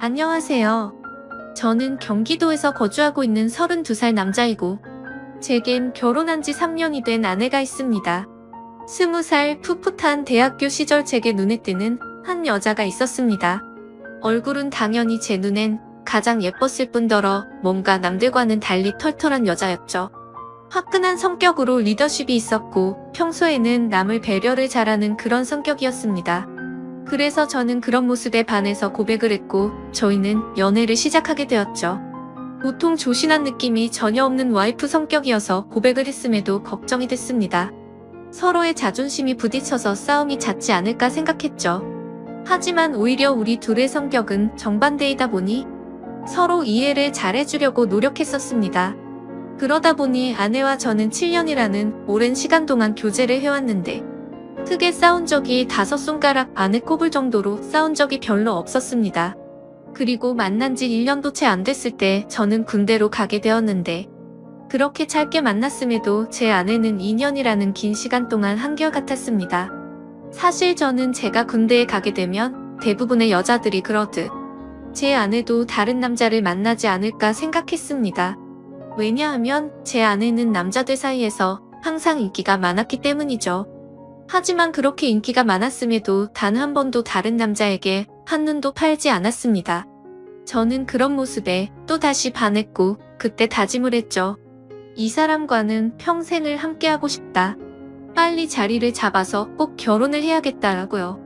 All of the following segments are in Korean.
안녕하세요. 저는 경기도에서 거주하고 있는 32살 남자이고, 제겐 결혼한 지 3년이 된 아내가 있습니다. 20살 풋풋한 대학교 시절 제게 눈에 띄는 한 여자가 있었습니다. 얼굴은 당연히 제 눈엔 가장 예뻤을 뿐더러 뭔가 남들과는 달리 털털한 여자였죠. 화끈한 성격으로 리더십이 있었고 평소에는 남을 배려를 잘하는 그런 성격이었습니다. 그래서 저는 그런 모습에 반해서 고백을 했고 저희는 연애를 시작하게 되었죠. 보통 조신한 느낌이 전혀 없는 와이프 성격이어서 고백을 했음에도 걱정이 됐습니다. 서로의 자존심이 부딪혀서 싸움이 잦지 않을까 생각했죠. 하지만 오히려 우리 둘의 성격은 정반대이다 보니 서로 이해를 잘해주려고 노력했었습니다. 그러다 보니 아내와 저는 7년이라는 오랜 시간 동안 교제를 해왔는데 크게 싸운 적이 5손가락 안에 꼽을 정도로 싸운 적이 별로 없었습니다. 그리고 만난 지 1년도 채 안 됐을 때 저는 군대로 가게 되었는데 그렇게 짧게 만났음에도 제 아내는 2년이라는 긴 시간 동안 한결같았습니다. 사실 저는 제가 군대에 가게 되면 대부분의 여자들이 그러듯 제 아내도 다른 남자를 만나지 않을까 생각했습니다. 왜냐하면 제 아내는 남자들 사이에서 항상 인기가 많았기 때문이죠. 하지만 그렇게 인기가 많았음에도 단 한 번도 다른 남자에게 한눈도 팔지 않았습니다. 저는 그런 모습에 또다시 반했고 그때 다짐을 했죠. 이 사람과는 평생을 함께하고 싶다. 빨리 자리를 잡아서 꼭 결혼을 해야겠다라고요.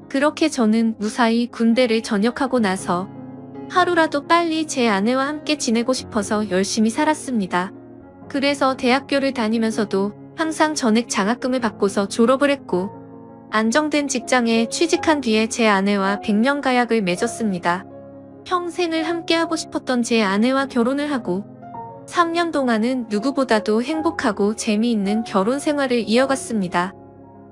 그렇게 저는 무사히 군대를 전역하고 나서 하루라도 빨리 제 아내와 함께 지내고 싶어서 열심히 살았습니다. 그래서 대학교를 다니면서도 항상 전액 장학금을 받고서 졸업을 했고 안정된 직장에 취직한 뒤에 제 아내와 백년가약을 맺었습니다. 평생을 함께하고 싶었던 제 아내와 결혼을 하고 3년 동안은 누구보다도 행복하고 재미있는 결혼 생활을 이어갔습니다.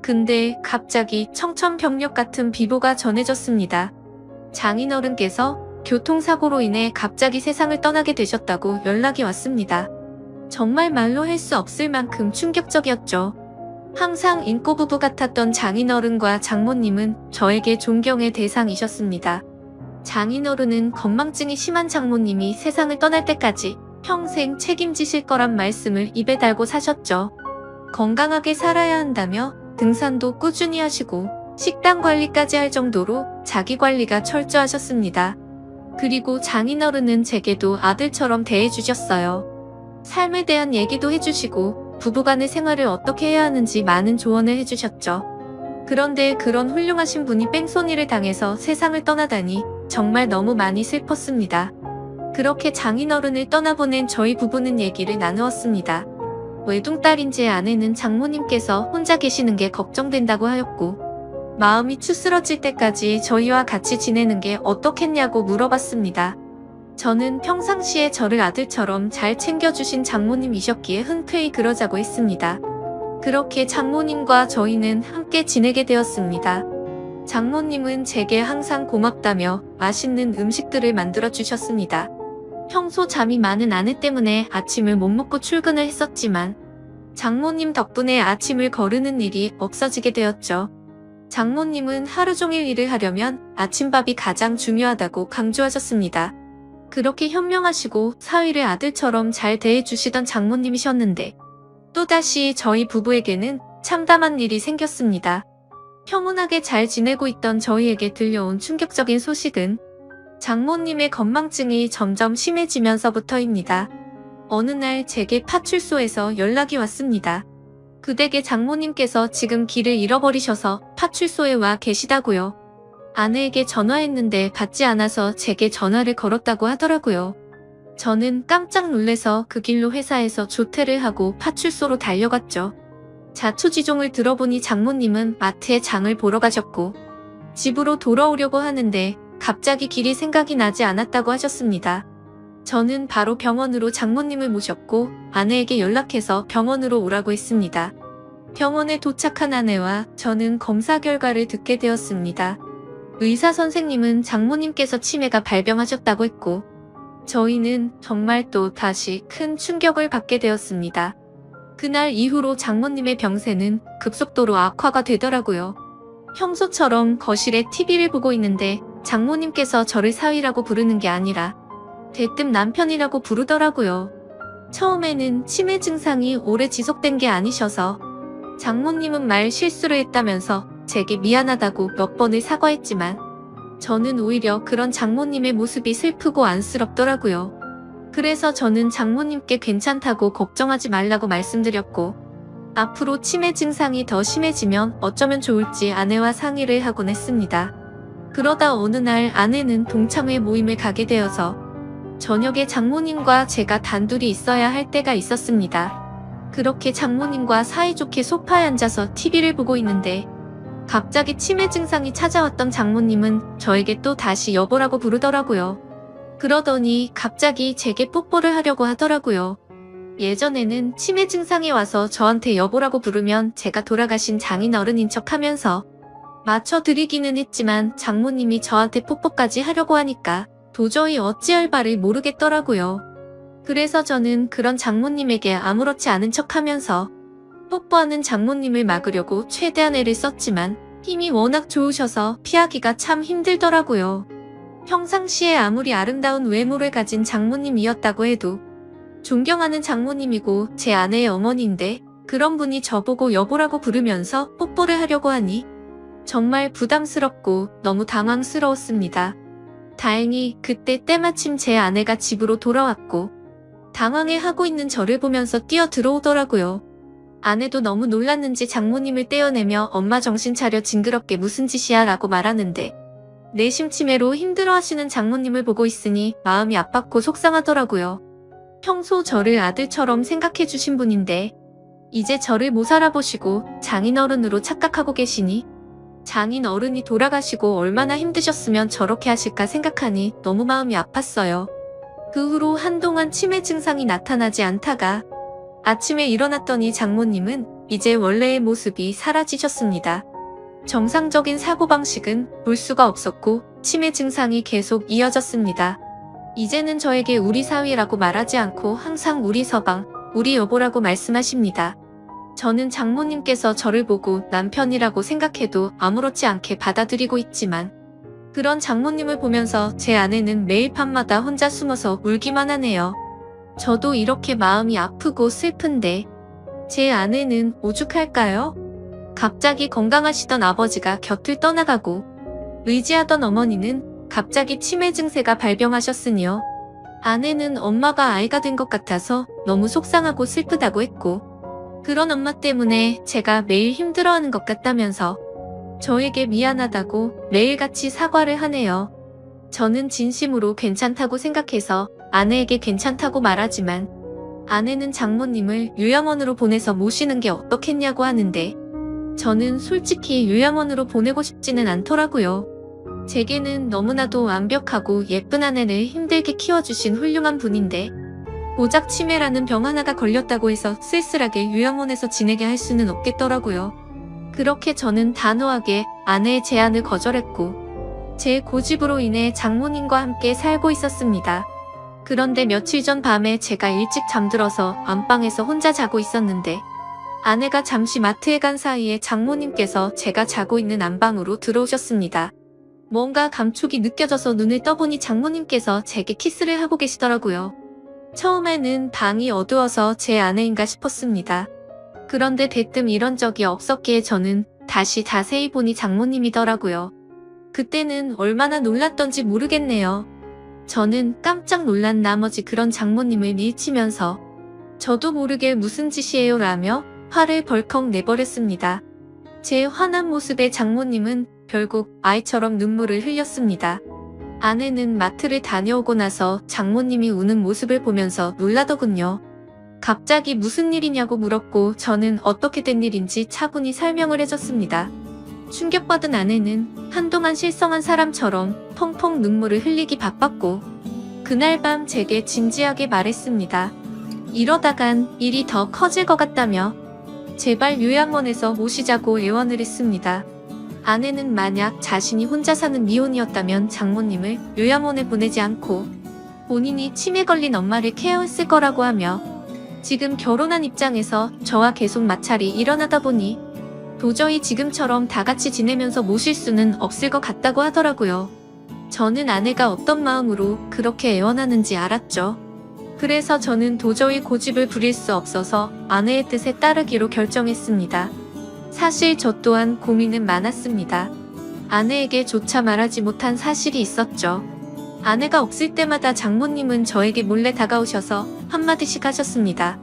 근데 갑자기 청천벽력 같은 비보가 전해졌습니다. 장인어른께서 교통사고로 인해 갑자기 세상을 떠나게 되셨다고 연락이 왔습니다. 정말 말로 할 수 없을 만큼 충격적이었죠. 항상 인꼬부부 같았던 장인어른과 장모님은 저에게 존경의 대상이셨습니다. 장인어른은 건망증이 심한 장모님이 세상을 떠날 때까지 평생 책임지실 거란 말씀을 입에 달고 사셨죠. 건강하게 살아야 한다며 등산도 꾸준히 하시고 식단 관리까지 할 정도로 자기 관리가 철저하셨습니다. 그리고 장인어른은 제게도 아들처럼 대해주셨어요. 삶에 대한 얘기도 해주시고 부부간의 생활을 어떻게 해야 하는지 많은 조언을 해주셨죠. 그런데 그런 훌륭하신 분이 뺑소니를 당해서 세상을 떠나다니 정말 너무 많이 슬펐습니다. 그렇게 장인어른을 떠나보낸 저희 부부는 얘기를 나누었습니다. 외동딸인 제 아내는 장모님께서 혼자 계시는 게 걱정된다고 하였고 마음이 추스러질 때까지 저희와 같이 지내는 게 어떻겠냐고 물어봤습니다. 저는 평상시에 저를 아들처럼 잘 챙겨주신 장모님이셨기에 흔쾌히 그러자고 했습니다. 그렇게 장모님과 저희는 함께 지내게 되었습니다. 장모님은 제게 항상 고맙다며 맛있는 음식들을 만들어 주셨습니다. 평소 잠이 많은 아내 때문에 아침을 못 먹고 출근을 했었지만 장모님 덕분에 아침을 거르는 일이 없어지게 되었죠. 장모님은 하루 종일 일을 하려면 아침밥이 가장 중요하다고 강조하셨습니다. 그렇게 현명하시고 사위를 아들처럼 잘 대해주시던 장모님이셨는데 또다시 저희 부부에게는 참담한 일이 생겼습니다. 평온하게 잘 지내고 있던 저희에게 들려온 충격적인 소식은 장모님의 건망증이 점점 심해지면서부터입니다. 어느 날 제게 파출소에서 연락이 왔습니다. 그 댁의 장모님께서 지금 길을 잃어버리셔서 파출소에 와 계시다고요. 아내에게 전화했는데 받지 않아서 제게 전화를 걸었다고 하더라고요. 저는 깜짝 놀래서 그 길로 회사에서 조퇴를 하고 파출소로 달려갔죠. 자초지종을 들어보니 장모님은 마트에 장을 보러 가셨고 집으로 돌아오려고 하는데 갑자기 길이 생각이 나지 않았다고 하셨습니다. 저는 바로 병원으로 장모님을 모셨고 아내에게 연락해서 병원으로 오라고 했습니다. 병원에 도착한 아내와 저는 검사 결과를 듣게 되었습니다. 의사 선생님은 장모님께서 치매가 발병하셨다고 했고 저희는 정말 또 다시 큰 충격을 받게 되었습니다. 그날 이후로 장모님의 병세는 급속도로 악화가 되더라고요. 평소처럼 거실에 TV를 보고 있는데 장모님께서 저를 사위라고 부르는 게 아니라 대뜸 남편이라고 부르더라고요. 처음에는 치매 증상이 오래 지속된 게 아니셔서 장모님은 말 실수를 했다면서 제게 미안하다고 몇 번을 사과했지만 저는 오히려 그런 장모님의 모습이 슬프고 안쓰럽더라고요. 그래서 저는 장모님께 괜찮다고 걱정하지 말라고 말씀드렸고 앞으로 치매 증상이 더 심해지면 어쩌면 좋을지 아내와 상의를 하곤 했습니다. 그러다 어느 날 아내는 동창회 모임을 가게 되어서 저녁에 장모님과 제가 단둘이 있어야 할 때가 있었습니다. 그렇게 장모님과 사이좋게 소파에 앉아서 TV를 보고 있는데 갑자기 치매 증상이 찾아왔던 장모님은 저에게 또 다시 여보라고 부르더라고요. 그러더니 갑자기 제게 뽀뽀를 하려고 하더라고요. 예전에는 치매 증상이 와서 저한테 여보라고 부르면 제가 돌아가신 장인어른인 척하면서 맞춰드리기는 했지만 장모님이 저한테 뽀뽀까지 하려고 하니까 도저히 어찌할 바를 모르겠더라고요. 그래서 저는 그런 장모님에게 아무렇지 않은 척하면서 뽀뽀하는 장모님을 막으려고 최대한 애를 썼지만 힘이 워낙 좋으셔서 피하기가 참 힘들더라고요. 평상시에 아무리 아름다운 외모를 가진 장모님이었다고 해도 존경하는 장모님이고 제 아내의 어머니인데 그런 분이 저보고 여보라고 부르면서 뽀뽀를 하려고 하니 정말 부담스럽고 너무 당황스러웠습니다. 다행히 그때 때마침 제 아내가 집으로 돌아왔고 당황해하고 있는 저를 보면서 뛰어 들어오더라고요. 아내도 너무 놀랐는지 장모님을 떼어내며 엄마 정신 차려 징그럽게 무슨 짓이야 라고 말하는데 내심 치매로 힘들어하시는 장모님을 보고 있으니 마음이 아팠고 속상하더라고요. 평소 저를 아들처럼 생각해주신 분인데 이제 저를 못 알아보시고 장인어른으로 착각하고 계시니 장인어른이 돌아가시고 얼마나 힘드셨으면 저렇게 하실까 생각하니 너무 마음이 아팠어요. 그 후로 한동안 치매 증상이 나타나지 않다가 아침에 일어났더니 장모님은 이제 원래의 모습이 사라지셨습니다. 정상적인 사고방식은 볼 수가 없었고 치매 증상이 계속 이어졌습니다. 이제는 저에게 우리 사위라고 말하지 않고 항상 우리 서방, 우리 여보라고 말씀하십니다. 저는 장모님께서 저를 보고 남편이라고 생각해도 아무렇지 않게 받아들이고 있지만 그런 장모님을 보면서 제 아내는 매일 밤마다 혼자 숨어서 울기만 하네요. 저도 이렇게 마음이 아프고 슬픈데 제 아내는 오죽할까요? 갑자기 건강하시던 아버지가 곁을 떠나가고 의지하던 어머니는 갑자기 치매 증세가 발병하셨으니요. 아내는 엄마가 아이가 된 것 같아서 너무 속상하고 슬프다고 했고 그런 엄마 때문에 제가 매일 힘들어하는 것 같다면서 저에게 미안하다고 매일같이 사과를 하네요. 저는 진심으로 괜찮다고 생각해서 아내에게 괜찮다고 말하지만 아내는 장모님을 요양원으로 보내서 모시는 게 어떻겠냐고 하는데 저는 솔직히 요양원으로 보내고 싶지는 않더라고요. 제게는 너무나도 완벽하고 예쁜 아내를 힘들게 키워주신 훌륭한 분인데 고작 치매라는 병 하나가 걸렸다고 해서 쓸쓸하게 요양원에서 지내게 할 수는 없겠더라고요. 그렇게 저는 단호하게 아내의 제안을 거절했고 제 고집으로 인해 장모님과 함께 살고 있었습니다. 그런데 며칠 전 밤에 제가 일찍 잠들어서 안방에서 혼자 자고 있었는데 아내가 잠시 마트에 간 사이에 장모님께서 제가 자고 있는 안방으로 들어오셨습니다. 뭔가 감촉이 느껴져서 눈을 떠보니 장모님께서 제게 키스를 하고 계시더라고요. 처음에는 방이 어두워서 제 아내인가 싶었습니다. 그런데 대뜸 이런 적이 없었기에 저는 다시 자세히 보니 장모님이더라고요. 그때는 얼마나 놀랐던지 모르겠네요. 저는 깜짝 놀란 나머지 그런 장모님을 밀치면서 저도 모르게 무슨 짓이에요 라며 화를 벌컥 내버렸습니다. 제 화난 모습에 장모님은 결국 아이처럼 눈물을 흘렸습니다. 아내는 마트를 다녀오고 나서 장모님이 우는 모습을 보면서 놀라더군요. 갑자기 무슨 일이냐고 물었고 저는 어떻게 된 일인지 차분히 설명을 해줬습니다. 충격받은 아내는 한동안 실성한 사람처럼 펑펑 눈물을 흘리기 바빴고 그날 밤 제게 진지하게 말했습니다. 이러다간 일이 더 커질 것 같다며 제발 요양원에서 모시자고 애원을 했습니다. 아내는 만약 자신이 혼자 사는 미혼이었다면 장모님을 요양원에 보내지 않고 본인이 치매 걸린 엄마를 케어했을 거라고 하며 지금 결혼한 입장에서 저와 계속 마찰이 일어나다 보니 도저히 지금처럼 다 같이 지내면서 모실 수는 없을 것 같다고 하더라고요. 저는 아내가 어떤 마음으로 그렇게 애원하는지 알았죠. 그래서 저는 도저히 고집을 부릴 수 없어서 아내의 뜻에 따르기로 결정했습니다. 사실 저 또한 고민은 많았습니다. 아내에게 조차 말하지 못한 사실이 있었죠. 아내가 없을 때마다 장모님은 저에게 몰래 다가오셔서 한마디씩 하셨습니다.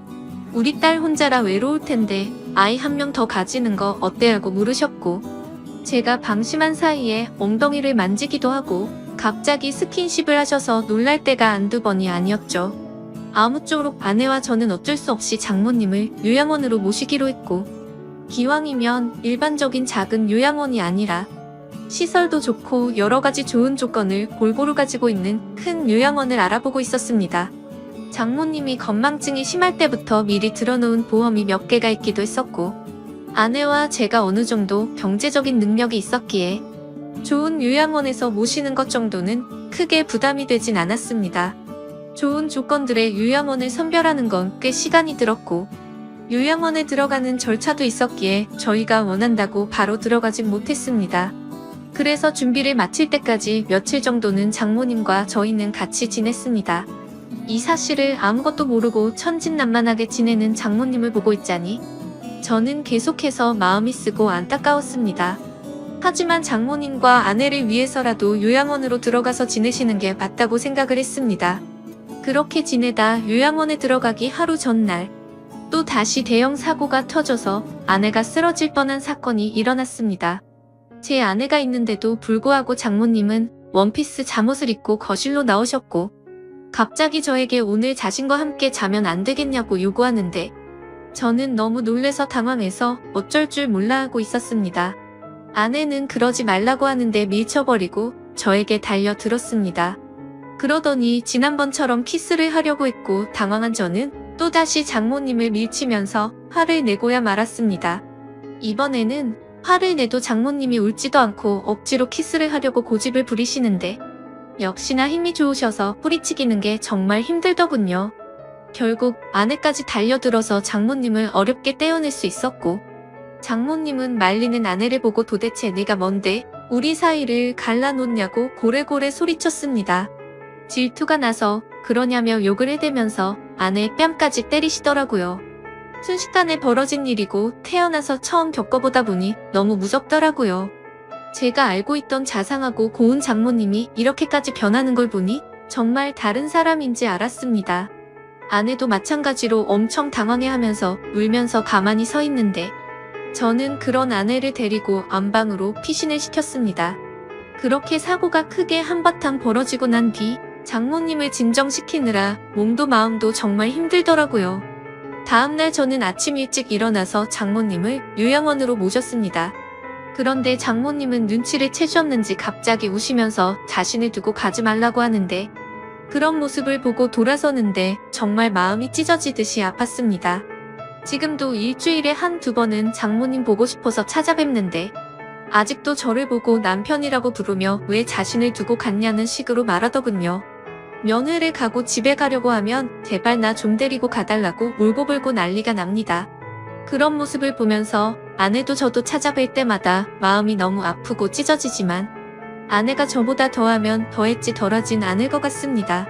우리 딸 혼자라 외로울 텐데 아이 한 명 더 가지는 거 어때라고 물으셨고, 제가 방심한 사이에 엉덩이를 만지기도 하고 갑자기 스킨십을 하셔서 놀랄 때가 한두 번이 아니었죠. 아무쪼록 아내와 저는 어쩔 수 없이 장모님을 요양원으로 모시기로 했고, 기왕이면 일반적인 작은 요양원이 아니라 시설도 좋고 여러가지 좋은 조건을 골고루 가지고 있는 큰 요양원을 알아보고 있었습니다. 장모님이 건망증이 심할 때부터 미리 들어놓은 보험이 몇 개가 있기도 했었고, 아내와 제가 어느 정도 경제적인 능력이 있었기에 좋은 요양원에서 모시는 것 정도는 크게 부담이 되진 않았습니다. 좋은 조건들의 요양원을 선별하는 건 꽤 시간이 들었고, 요양원에 들어가는 절차도 있었기에 저희가 원한다고 바로 들어가진 못했습니다. 그래서 준비를 마칠 때까지 며칠 정도는 장모님과 저희는 같이 지냈습니다. 이 사실을 아무것도 모르고 천진난만하게 지내는 장모님을 보고 있자니 저는 계속해서 마음이 쓰고 안타까웠습니다. 하지만 장모님과 아내를 위해서라도 요양원으로 들어가서 지내시는 게 맞다고 생각을 했습니다. 그렇게 지내다 요양원에 들어가기 하루 전날 또 다시 대형 사고가 터져서 아내가 쓰러질 뻔한 사건이 일어났습니다. 제 아내가 있는데도 불구하고 장모님은 원피스 잠옷을 입고 거실로 나오셨고, 갑자기 저에게 오늘 자신과 함께 자면 안 되겠냐고 요구하는데 저는 너무 놀래서 당황해서 어쩔 줄 몰라 하고 있었습니다. 아내는 그러지 말라고 하는데 밀쳐버리고 저에게 달려들었습니다. 그러더니 지난번처럼 키스를 하려고 했고, 당황한 저는 또다시 장모님을 밀치면서 화를 내고야 말았습니다. 이번에는 화를 내도 장모님이 울지도 않고 억지로 키스를 하려고 고집을 부리시는데 역시나 힘이 좋으셔서 뿌리치기는 게 정말 힘들더군요. 결국 아내까지 달려들어서 장모님을 어렵게 떼어낼 수 있었고, 장모님은 말리는 아내를 보고 도대체 내가 뭔데 우리 사이를 갈라놓냐고 고래고래 소리쳤습니다. 질투가 나서 그러냐며 욕을 해대면서 아내의 뺨까지 때리시더라고요. 순식간에 벌어진 일이고 태어나서 처음 겪어보다 보니 너무 무섭더라고요. 제가 알고 있던 자상하고 고운 장모님이 이렇게까지 변하는 걸 보니 정말 다른 사람인지 알았습니다. 아내도 마찬가지로 엄청 당황해하면서 울면서 가만히 서 있는데 저는 그런 아내를 데리고 안방으로 피신을 시켰습니다. 그렇게 사고가 크게 한바탕 벌어지고 난 뒤 장모님을 진정시키느라 몸도 마음도 정말 힘들더라고요. 다음날 저는 아침 일찍 일어나서 장모님을 요양원으로 모셨습니다. 그런데 장모님은 눈치를 채셨는지 갑자기 우시면서 자신을 두고 가지 말라고 하는데, 그런 모습을 보고 돌아서는데 정말 마음이 찢어지듯이 아팠습니다. 지금도 일주일에 한두 번은 장모님 보고 싶어서 찾아뵙는데 아직도 저를 보고 남편이라고 부르며 왜 자신을 두고 갔냐는 식으로 말하더군요. 면회를 가고 집에 가려고 하면 제발 나 좀 데리고 가달라고 울고불고 난리가 납니다. 그런 모습을 보면서 아내도 저도 찾아뵐 때마다 마음이 너무 아프고 찢어지지만 아내가 저보다 더하면 더했지 덜하진 않을 것 같습니다.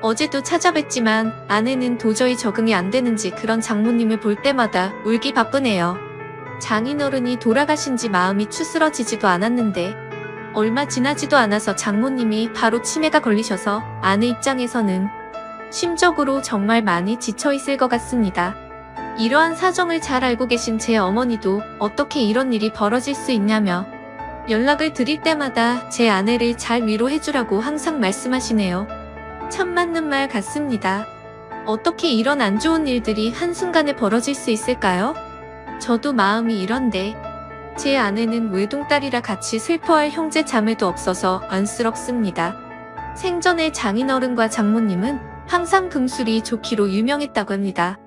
어제도 찾아뵀지만 아내는 도저히 적응이 안 되는지 그런 장모님을 볼 때마다 울기 바쁘네요. 장인어른이 돌아가신 지 마음이 추스러지지도 않았는데 얼마 지나지도 않아서 장모님이 바로 치매가 걸리셔서 아내 입장에서는 심적으로 정말 많이 지쳐있을 것 같습니다. 이러한 사정을 잘 알고 계신 제 어머니도 어떻게 이런 일이 벌어질 수 있냐며 연락을 드릴 때마다 제 아내를 잘 위로해주라고 항상 말씀하시네요. 참 맞는 말 같습니다. 어떻게 이런 안 좋은 일들이 한순간에 벌어질 수 있을까요? 저도 마음이 이런데 제 아내는 외동딸이라 같이 슬퍼할 형제 자매도 없어서 안쓰럽습니다. 생전에 장인어른과 장모님은 항상 금술이 좋기로 유명했다고 합니다.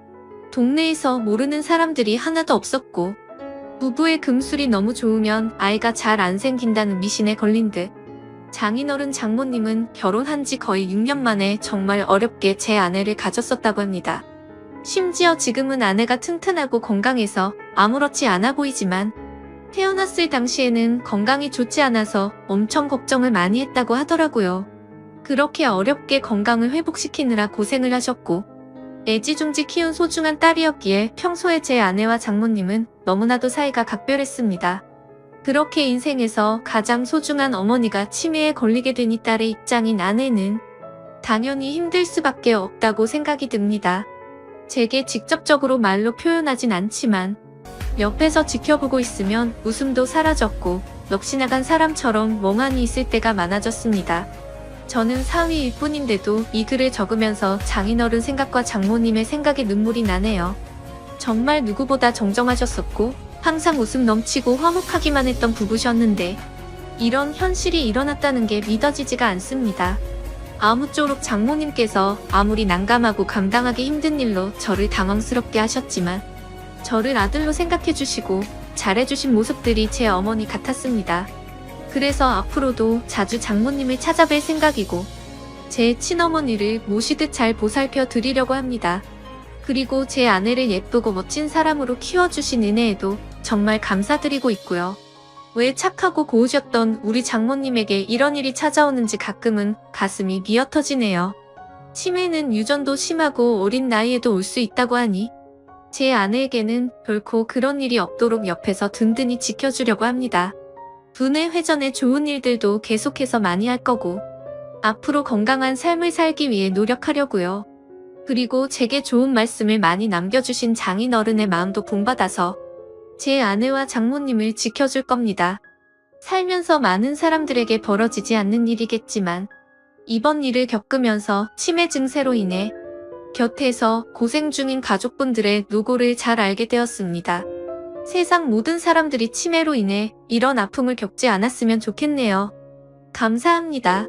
동네에서 모르는 사람들이 하나도 없었고 부부의 금술이 너무 좋으면 아이가 잘 안 생긴다는 미신에 걸린 듯 장인어른 장모님은 결혼한 지 거의 6년 만에 정말 어렵게 제 아내를 가졌었다고 합니다. 심지어 지금은 아내가 튼튼하고 건강해서 아무렇지 않아 보이지만 태어났을 당시에는 건강이 좋지 않아서 엄청 걱정을 많이 했다고 하더라고요. 그렇게 어렵게 건강을 회복시키느라 고생을 하셨고 애지중지 키운 소중한 딸이었기에 평소에 제 아내와 장모님은 너무나도 사이가 각별했습니다. 그렇게 인생에서 가장 소중한 어머니가 치매에 걸리게 되니 딸의 입장인 아내는 당연히 힘들 수밖에 없다고 생각이 듭니다. 제게 직접적으로 말로 표현하진 않지만 옆에서 지켜보고 있으면 웃음도 사라졌고 넋이 나간 사람처럼 멍하니 있을 때가 많아졌습니다. 저는 사위일 뿐인데도 이 글을 적으면서 장인어른 생각과 장모님의 생각에 눈물이 나네요. 정말 누구보다 정정하셨었고 항상 웃음 넘치고 화목하기만 했던 부부셨는데 이런 현실이 일어났다는 게 믿어지지가 않습니다. 아무쪼록 장모님께서 아무리 난감하고 감당하기 힘든 일로 저를 당황스럽게 하셨지만 저를 아들로 생각해주시고 잘해주신 모습들이 제 어머니 같았습니다. 그래서 앞으로도 자주 장모님을 찾아뵐 생각이고 제 친어머니를 모시듯 잘 보살펴 드리려고 합니다. 그리고 제 아내를 예쁘고 멋진 사람으로 키워주신 은혜에도 정말 감사드리고 있고요. 왜 착하고 고우셨던 우리 장모님에게 이런 일이 찾아오는지 가끔은 가슴이 미어터지네요. 치매는 유전도 심하고 어린 나이에도 올 수 있다고 하니 제 아내에게는 결코 그런 일이 없도록 옆에서 든든히 지켜주려고 합니다. 두뇌 회전에 좋은 일들도 계속해서 많이 할 거고 앞으로 건강한 삶을 살기 위해 노력하려고요. 그리고 제게 좋은 말씀을 많이 남겨주신 장인어른의 마음도 본받아서 제 아내와 장모님을 지켜줄 겁니다. 살면서 많은 사람들에게 벌어지지 않는 일이겠지만 이번 일을 겪으면서 치매 증세로 인해 곁에서 고생 중인 가족분들의 노고를 잘 알게 되었습니다. 세상 모든 사람들이 치매로 인해 이런 아픔을 겪지 않았으면 좋겠네요. 감사합니다.